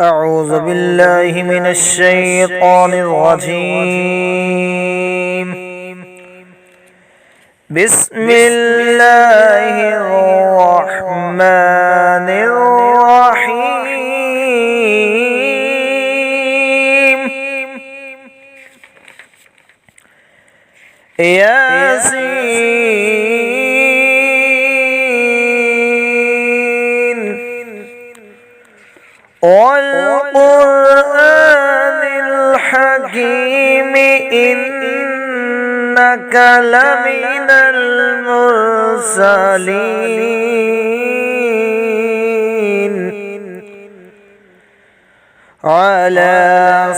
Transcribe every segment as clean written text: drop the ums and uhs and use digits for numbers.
أعوذ بالله من الشيطان الرجيم. بسم الله الرحمن الرحيم. ياسين والقرآن الحكيم إنك لمن المرسلين على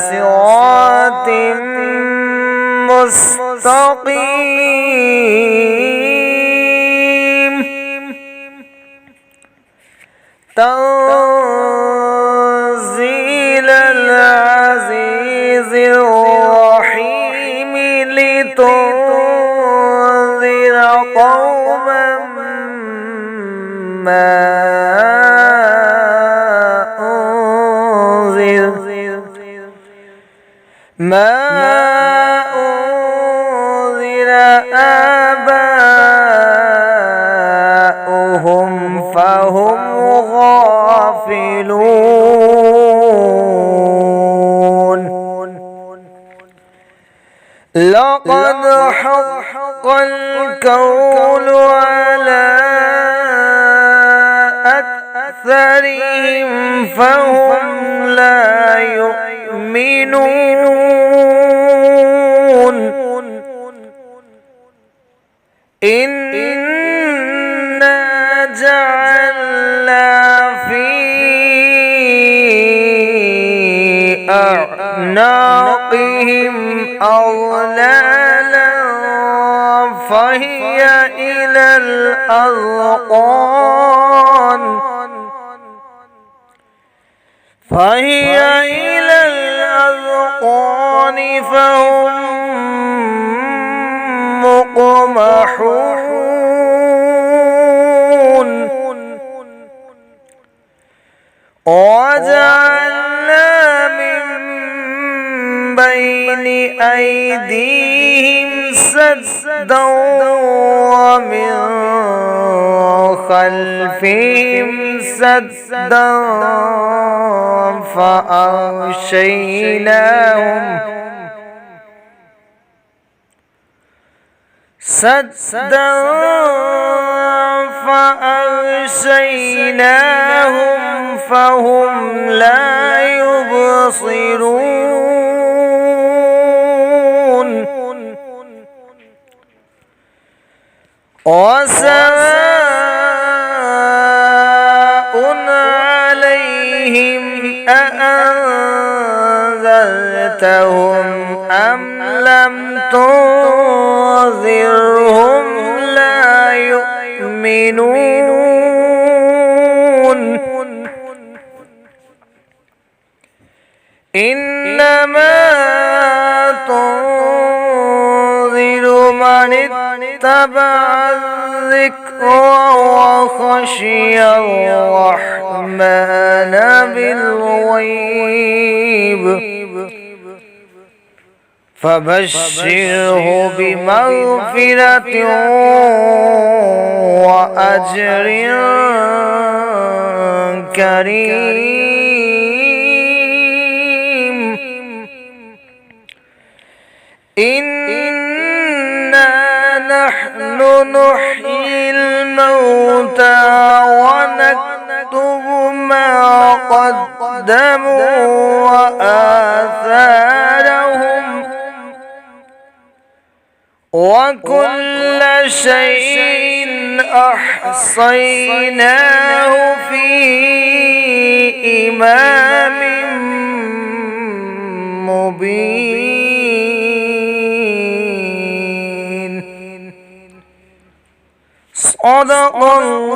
صراط مستقيم تنزيل العزيز الرحيم لتنذر قوما ما أنذر آباؤهم فهم غافلون. لقد حق القول على أكثرهم فهم لا يؤمنون. إنا جعلنا في أعناقهم أغلالا فهي إلى الأذقان فهم مقمحون. وجعلنا من بين أيديهم سدا ومن خلفهم سدا فأغشيناهم فهم لا يبصرون. وسواء عليهم أأنذرتهم أم لم تنذرهم لا يؤمنون. إنما تنذر من اتبع الذكر وخشي الرحمن بالغيب فبشره بمغفرة وأجر كريم. إنا نحن نحيي الموتى ونكتب ما قدموا وآثارهم وكل شيء أحصيناه في إمام مبين. صدق الله